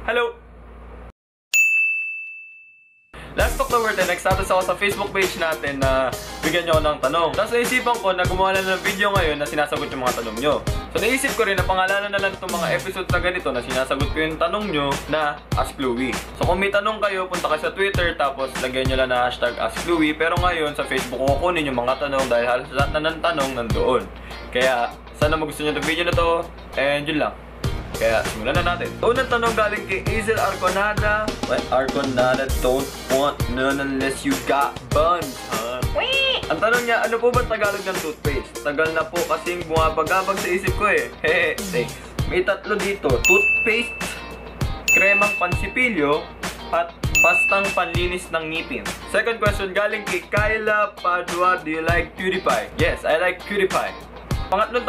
Hello! Last October 10, nag-status ako sa Facebook page natin na bigyan nyo ako ng tanong. Tapos naisipan ko na gumawa na ng video ngayon na sinasagot yung mga tanong nyo. So naisip ko rin na pangalanan na lang itong mga episodes na ganito na sinasagot ko yung tanong nyo na Ask Louie. So kung may tanong kayo, punta kayo sa Twitter tapos lagyan nyo lang na hashtag Ask Louie. Pero ngayon sa Facebook ko kukunin yung mga tanong dahil halos lahat na ng tanong nandoon. Kaya sana magustuhan nyo itong video na to and yun lang. Kaya simulan na natin. Unang tanong galing kay Azel Arconada. What? Arconada don't want none unless you got buns, huh? Ang tanong niya, ano po ba Tagalog ng toothpaste? Tagal na po kasing bumabagabag sa isip ko eh. Hehe, thanks. May tatlo dito. Toothpaste, kremang pansipilyo, at pastang panlinis ng ngipin. Second question galing kay Kyla Padua. Do you like PewDiePie? Yes, I like PewDiePie. Pangatlong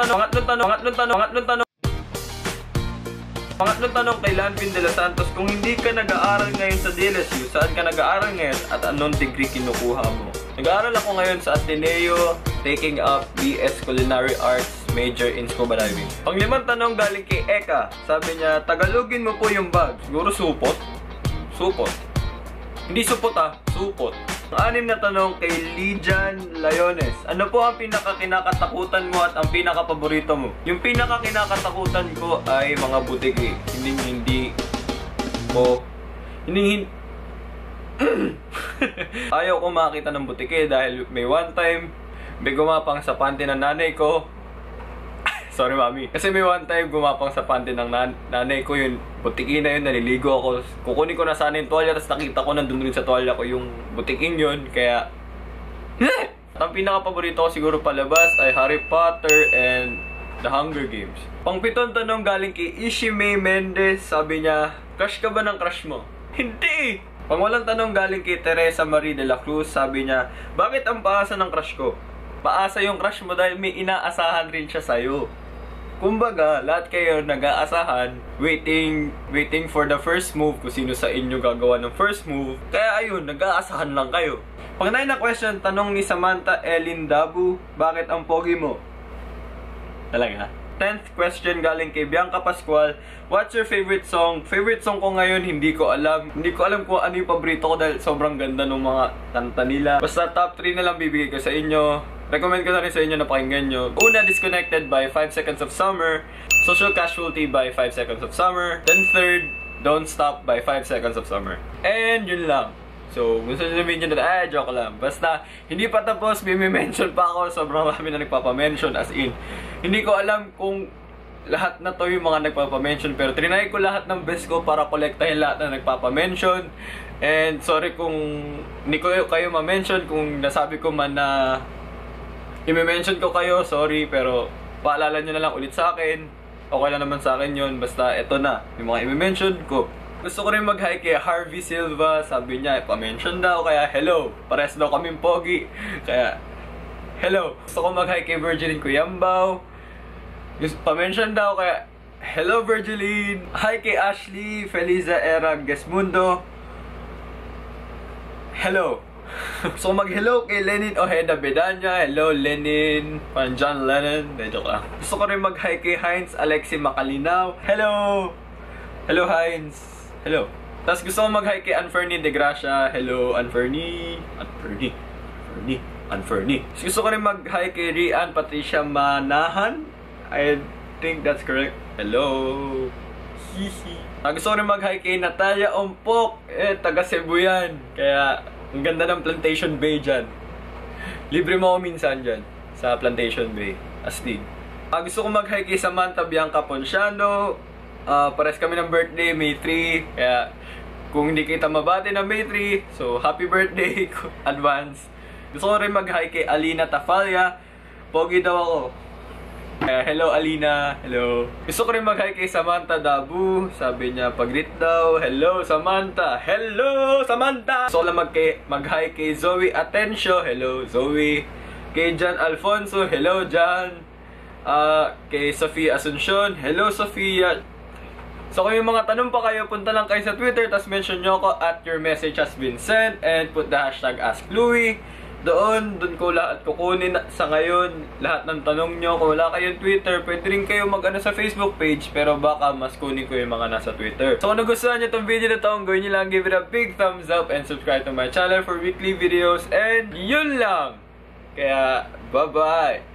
tanong kay Lanvin de los Santos, kung hindi ka nag-aaral ngayon sa DLSU, saan ka nag-aaral ngayon at anong degree kinukuha mo? Nag-aaral ako ngayon sa Ateneo, taking up BS Culinary Arts, major in scuba diving. Panglimang tanong galing kay Eka, sabi niya, tagalogin mo po yung bag. Siguro supot? Supot. Hindi supot supot. Ang anim na tanong kay Lijan Layones. Ano po ang pinaka-kinakatakutan mo at ang pinaka-paborito mo? Yung pinaka-kinakatakutan ko ay mga butiki. Hindi ayaw ko makita ng butiki dahil may one time may gumapang sa panty ng nanay ko. Sorry mami. Kasi may one time gumapang sa panty ng nanay ko, yung butiki na yun, naliligo ako. Kukunin ko na sana yung tuwalya, tapos nakita ko nandun rin sa tuwalya ko yung butiking yun. Kaya ang pinaka-paborito ko siguro palabas ay Harry Potter and The Hunger Games. Pang-pitong tanong galing kay Ishimei Mendez. Sabi niya, crush ka ba ng crush mo? Hindi! Pang-walang tanong galing kay Teresa Marie de la Cruz. Sabi niya, bakit ang paasa ng crush ko? Paasa yung crush mo dahil may inaasahan rin siya sa'yo. Kumbaga, lahat kayo nag-aasahan, waiting for the first move, kung sino sa inyo gagawa ng first move. Kaya ayun, nag-aasahan lang kayo. Pang-9 na question, tanong ni Samantha Ellen Dabu, bakit ang pogi mo? Talaga? 10th question galing kay Bianca Pascual, what's your favorite song? Favorite song ko ngayon, hindi ko alam. Hindi ko alam kung ano yung paborito ko dahil sobrang ganda ng mga kanta nila. Basta top 3 na lang bibigay ko sa inyo. Recommend ko na rin sa inyo na pakinggan nyo. Una, Disconnected by 5 Seconds of Summer. Social Casualty by 5 Seconds of Summer. Then third, Don't Stop by 5 Seconds of Summer. And yun lang. So, gusto nyo sabihin nyo na, joke lang. Basta, hindi pa tapos, may mention pa ako. Sobrang marami na nagpapamention. As in, hindi ko alam kung lahat na to yung mga nagpapamention. Pero trinay ko lahat ng best ko para kolektahin lahat na nagpapamention. And sorry kung hindi ko kayo ma-mention. Kung nasabi ko man na i-mention ko kayo, sorry, pero paalala nyo na lang ulit sa akin. Okay lang naman sa akin yun, basta eto na, yung mga i-mention ko. Gusto ko rin mag-hi kay Harvey Silva, sabi niya, pa-mention daw, kaya hello. Pares daw kaming pogi, kaya hello. Gusto ko mag-hi kay Virgilin Cuyambao, pa-mention daw, kaya hello Virgilin. Hi kay Ashley Feliza Era Gesmundo, hello. So mag-hello kay Lenin Ojeda Bedanya. Hello Lenin, parang John Lennon. Joke lang. Gusto ko rin mag-hi kay Heinz Alexi Macalinaw. Hello! Hello Heinz. Hello. Tapos gusto ko mag-hi kay Anferny De Gracia. Hello Anferny. Gusto ko rin mag-hi kay Rian Patricia Manahan. I think that's correct. Hello. Hihi. Gusto ko rin mag-hi kay Natalia Ompok. Taga Cebu yan. Kaya ang ganda ng Plantation Bay dyan. Libre mo ako minsan dyan sa Plantation Bay. Astig. Gusto ko mag-hi kay Samantha Bianca Ponciano. Pares kami ng birthday, May 3. Kaya kung hindi kita mabati na May 3, so happy birthday advance. Gusto ko rin mag-hi kay Alina Tafalia. Pogi daw ako. Hello Alina, hello. Gusto ko rin mag-hi kay Samantha Dabu. Sabi niya, pag-greet daw. Hello Samantha. Hello Samantha. Gusto ko lang mag-hi kay Zoe Atencio. Hello Zoe. Kay Jan Alfonso. Hello Jan. Kay Sofia Asuncion. Hello Sofia. So kung yung mga tanong pa kayo, punta lang kayo sa Twitter, tapos mention nyo ako at your message has been sent and put the hashtag Ask Louie. Doon ko lahat kukunin sa ngayon. Lahat ng tanong nyo. Kung wala kayong Twitter, pwede rin kayo mag-ano sa Facebook page. Pero baka mas kunin ko yung mga nasa Twitter. So kung nagustuhan nyo itong video na to, gawin nyo lang, give it a big thumbs up and subscribe to my channel for weekly videos. And yun lang! Kaya bye-bye!